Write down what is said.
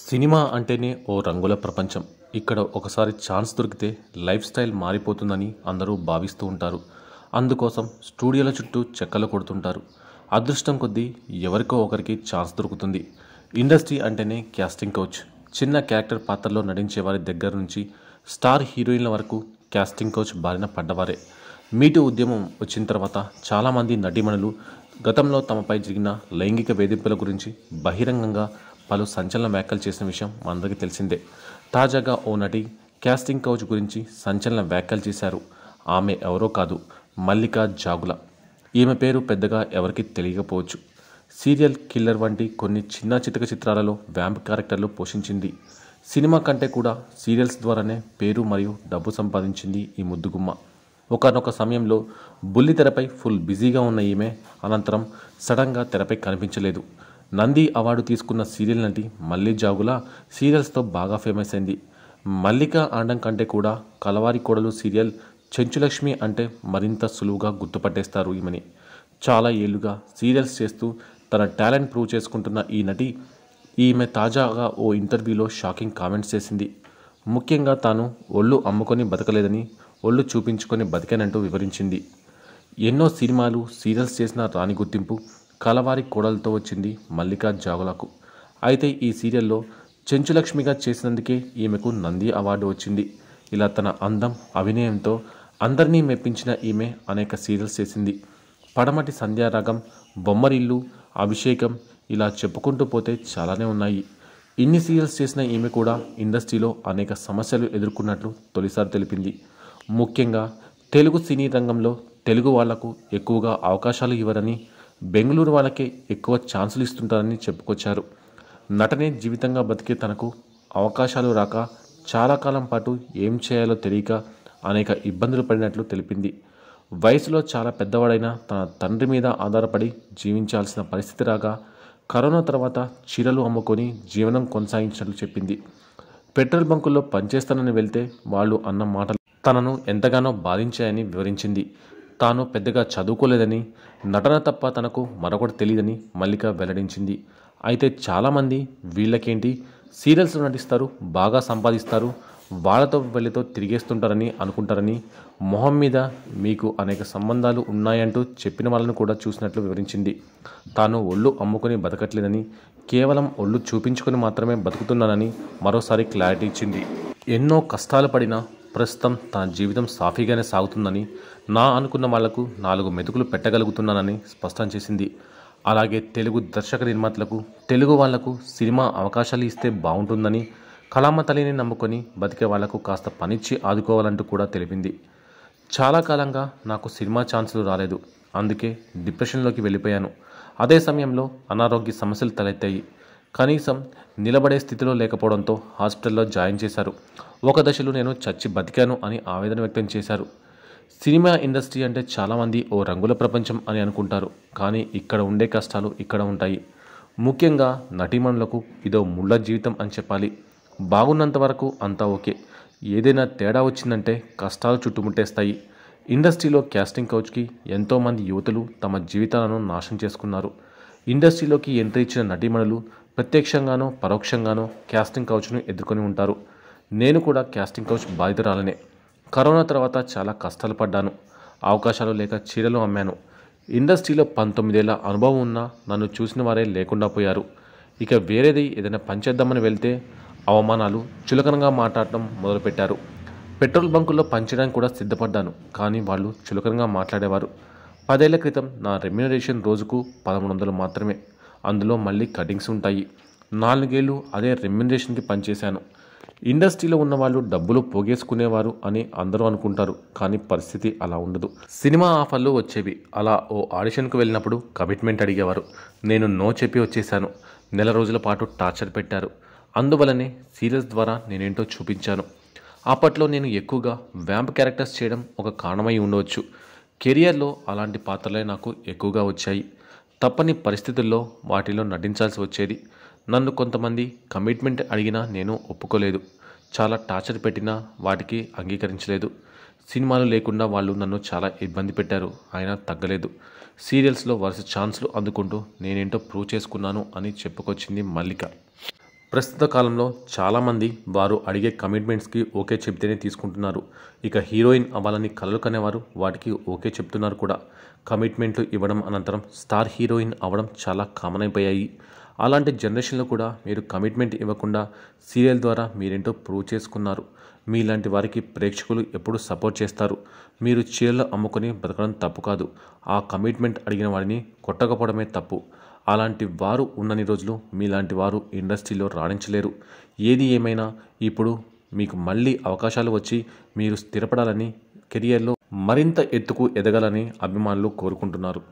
Cinema అంటేనే ఓ రంగుల ప్రపంచం. ఇక్కడ ఒకసారి ఛాన్స్ దొరికితే లైఫ్ స్టైల్ మారిపోతుందని అందరూ భావిస్తూ ఉంటారు. అందుకోసం స్టూడియోల చుట్టూ చెక్కలు కొడుతుంటారు. అదృష్టం కొద్దీ ఎవరికో ఒకరికి ఛాన్స్ దొరుకుతుంది. ఇండస్ట్రీ అంటేనే క్యాస్టింగ్ కౌచ్. చిన్న క్యారెక్టర్ పాత్రలో నటించే వారి దగ్గర నుంచి స్టార్ హీరోయిన్ల వరకు క్యాస్టింగ్ కౌచ్ బారిన పడ్డవారే. మీటూ ఉద్యమం వచ్చిన తర్వాత చాలామంది నటీమణులు గతంలో తమపై జరిగిన లైంగిక వేధింపుల గురించి బహిరంగంగా పలు సంచలన వ్యాఖ్యలు చేసిన విషయం మనందరికీ తెలిసిందే. తాజాగా ఓ నటి క్యాస్టింగ్ కౌచ్ గురించి సంచలన వ్యాఖ్యలు చేశారు. ఆమె ఎవరో కాదు, మల్లికా జాగుల. ఈమె పేరు పెద్దగా ఎవరికి తెలియకపోవచ్చు. సీరియల్ కిల్లర్ వంటి కొన్ని చిన్న చితక చిత్రాలలో వ్యాంప్ క్యారెక్టర్లు పోషించింది. సినిమా కంటే కూడా సీరియల్స్ ద్వారానే పేరు మరియు డబ్బు సంపాదించింది ఈ ముద్దుగుమ్మ. ఒకానొక సమయంలో బుల్లితెరపై ఫుల్ బిజీగా ఉన్న ఈమె అనంతరం సడన్గా తెరపై కనిపించలేదు. నంది అవార్డు తీసుకున్న సీరియల్ నటి మల్లి జాగుల సీరియల్స్తో బాగా ఫేమస్ అయింది. మల్లిక ఆడడం కంటే కూడా కలవారి కోడలు సీరియల్ చెంచులక్ష్మి అంటే మరింత సులువుగా గుర్తుపట్టేస్తారు ఈమెని. చాలా ఏళ్లుగా సీరియల్స్ చేస్తూ తన టాలెంట్ ప్రూవ్ చేసుకుంటున్న ఈ నటి ఈమె తాజాగా ఓ ఇంటర్వ్యూలో షాకింగ్ కామెంట్స్ చేసింది. ముఖ్యంగా తాను ఒళ్ళు అమ్ముకొని బతకలేదని, ఒళ్ళు చూపించుకొని బతికానంటూ వివరించింది. ఎన్నో సినిమాలు సీరియల్స్ చేసిన రాని గుర్తింపు కలవారి కోడలతో వచ్చింది మల్లికా జాగులకు. అయితే ఈ సీరియల్లో చెంచులక్ష్మిగా చేసినందుకే ఈమెకు నంది అవార్డు వచ్చింది. ఇలా తన అందం, అభినయంతో అందరినీ మెప్పించిన ఈమె అనేక సీరియల్స్ చేసింది. పడమటి సంధ్యారాగం, బొమ్మరిల్లు, అభిషేకం, ఇలా చెప్పుకుంటూ పోతే చాలానే ఉన్నాయి. ఇన్ని సీరియల్స్ చేసిన ఈమె కూడా ఇండస్ట్రీలో అనేక సమస్యలు ఎదుర్కొన్నట్లు తొలిసారి తెలిపింది. ముఖ్యంగా తెలుగు సినీ రంగంలో తెలుగు వాళ్లకు ఎక్కువగా అవకాశాలు ఇవ్వరని, బెంగళూరు వాళ్ళకే ఎక్కువ ఛాన్సులు ఇస్తుంటారని చెప్పుకొచ్చారు. నటనే జీవితంగా బతికే తనకు అవకాశాలు రాక చాలా కాలం పాటు ఏం చేయాలో తెలియక అనేక ఇబ్బందులు పడినట్లు తెలిపింది. వయసులో చాలా పెద్దవాడైన తన తండ్రి మీద ఆధారపడి జీవించాల్సిన పరిస్థితి రాగా కరోనా తర్వాత చీరలు అమ్ముకొని జీవనం కొనసాగించినట్లు చెప్పింది. పెట్రోల్ బంకుల్లో పనిచేస్తానని వెళ్తే వాళ్ళు అన్న మాటలు తనను ఎంతగానో బాధించాయని వివరించింది. తాను పెద్దగా చదువుకోలేదని, నటన తప్ప తనకు మరొకటి తెలియదని మల్లిక వెల్లడించింది. అయితే చాలామంది వీళ్ళకేంటి, సీరియల్స్లో నటిస్తారు, బాగా సంపాదిస్తారు, వాళ్ళతో వీళ్ళతో తిరిగేస్తుంటారని అనుకుంటారని, మొహం మీద మీకు అనేక సంబంధాలు ఉన్నాయంటూ చెప్పిన వాళ్ళను కూడా చూసినట్లు వివరించింది. తాను ఒళ్ళు అమ్ముకొని బతకట్లేదని, కేవలం ఒళ్ళు చూపించుకొని మాత్రమే బతుకుతున్నానని మరోసారి క్లారిటీ ఇచ్చింది. ఎన్నో కష్టాలు పడినా ప్రస్తుతం తన జీవితం సాఫీగానే సాగుతుందని, నా అనుకున్న వాళ్లకు 4 మెతుకులు పెట్టగలుగుతున్నానని స్పష్టం చేసింది. అలాగే తెలుగు దర్శక నిర్మాతలకు, తెలుగు వాళ్లకు సినిమా అవకాశాలు ఇస్తే బాగుంటుందని, కళామ తల్లిని నమ్ముకొని బతికే వాళ్లకు కాస్త పనిచ్చి ఆదుకోవాలంటూ కూడా తెలిపింది. చాలా కాలంగా నాకు సినిమా ఛాన్సులు రాలేదు, అందుకే డిప్రెషన్లోకి వెళ్ళిపోయాను. అదే సమయంలో అనారోగ్య సమస్యలు తలెత్తాయి. కనీసం నిలబడే స్థితిలో లేకపోవడంతో హాస్పిటల్లో జాయిన్ చేశారు. ఒక దశలో నేను చచ్చి బతికాను అని ఆవేదన వ్యక్తం చేశారు. సినిమా ఇండస్ట్రీ అంటే చాలామంది ఓ రంగుల ప్రపంచం అని అనుకుంటారు, కానీ ఇక్కడ ఉండే కష్టాలు ఇక్కడ ఉంటాయి. ముఖ్యంగా నటీమణులకు ఇదో ముళ్ళ జీవితం అని చెప్పాలి. బాగున్నంత వరకు అంతా ఓకే, ఏదైనా తేడా వచ్చిందంటే కష్టాలు చుట్టుముట్టేస్తాయి. ఇండస్ట్రీలో క్యాస్టింగ్ కౌచ్కి ఎంతోమంది యువతులు తమ జీవితాలను నాశనం చేసుకున్నారు. ఇండస్ట్రీలోకి ఎంట్రీ ఇచ్చిన నటీమణులు ప్రత్యక్షంగానో పరోక్షంగానో క్యాస్టింగ్ కౌచ్ను ఎదుర్కొని ఉంటారు. నేను కూడా క్యాస్టింగ్ కౌచ్ బాధితురాలనే. కరోనా తర్వాత చాలా కష్టాలు పడ్డాను. అవకాశాలు లేక చీరలు అమ్మాను. ఇండస్ట్రీలో 19 ఏళ్ల అనుభవం ఉన్నా నన్ను చూసిన వారే లేకుండా పోయారు. ఇక వేరేది ఏదైనా పనిచేద్దామని వెళ్తే అవమానాలు, చులకనగా మాట్లాడటం మొదలుపెట్టారు. పెట్రోల్ బంకుల్లో పనిచేయడానికి కూడా సిద్ధపడ్డాను, కానీ వాళ్ళు చులకనగా మాట్లాడేవారు. 10 ఏళ్ల క్రితం నా రెమ్యూనరేషన్ రోజుకు 1100 మాత్రమే. అందులో మళ్ళీ కటింగ్స్ ఉంటాయి. 4 ఏళ్ళు అదే రెమ్యూనరేషన్కి పనిచేశాను. ఇండస్ట్రీలో ఉన్నవాళ్ళు డబ్బులు పోగేసుకునేవారు అని అందరూ అనుకుంటారు, కానీ పరిస్థితి అలా ఉండదు. సినిమా ఆఫర్లు వచ్చేవి. అలా ఓ ఆడిషన్కు వెళ్ళినప్పుడు కమిట్మెంట్ అడిగేవారు. నేను నో చెప్పి వచ్చేశాను. నెల రోజుల పాటు టార్చర్ పెట్టారు. అందువలనే సీరియల్స్ ద్వారా నేనేంటో చూపించాను. అప్పట్లో నేను ఎక్కువగా వ్యాంప్ క్యారెక్టర్స్ చేయడం ఒక కారణమై ఉండవచ్చు. కెరియర్లో అలాంటి పాత్రలే నాకు ఎక్కువగా వచ్చాయి. తప్పని పరిస్థితుల్లో వాటిలో నటించాల్సి వచ్చేది. నన్ను కొంతమంది కమిట్మెంట్ అడిగినా నేను ఒప్పుకోలేదు. చాలా టార్చర్ పెట్టినా వాటికి అంగీకరించలేదు. సినిమాలు లేకుండా వాళ్ళు నన్ను చాలా ఇబ్బంది పెట్టారు, అయినా తగ్గలేదు. సీరియల్స్లో వరుస ఛాన్సులు అందుకుంటూ నేనేంటో ప్రూవ్ చేసుకున్నాను అని చెప్పుకొచ్చింది మల్లిక. ప్రస్తుత కాలంలో చాలామంది వారు అడిగే కమిట్మెంట్స్కి ఓకే చెప్తేనే తీసుకుంటున్నారు. ఇక హీరోయిన్ అవ్వాలని కలలు కనేవారు వాటికి ఓకే చెప్తున్నారు కూడా. కమిట్మెంట్లు ఇవ్వడం అనంతరం స్టార్ హీరోయిన్ అవ్వడం చాలా కామన్ అయిపోయాయి. అలాంటి జనరేషన్లో కూడా మీరు కమిట్మెంట్ ఇవ్వకుండా సీరియల్ ద్వారా మీరేంటో ప్రూవ్ చేసుకున్నారు. మీలాంటి వారికి ప్రేక్షకులు ఎప్పుడు సపోర్ట్ చేస్తారు. మీరు చీరలు అమ్ముకొని బ్రతకడం తప్పు కాదు. ఆ కమిట్మెంట్ అడిగిన వాడిని కొట్టకపోవడమే తప్పు. అలాంటి వారు ఉన్నన్ని రోజులు మీలాంటి వారు ఇండస్ట్రీలో రాణించలేరు. ఏది ఏమైనా ఇప్పుడు మీకు మళ్ళీ అవకాశాలు వచ్చి మీరు స్థిరపడాలని, కెరియర్లో మరింత ఎత్తుకు ఎదగాలని అభిమానులు కోరుకుంటున్నారు.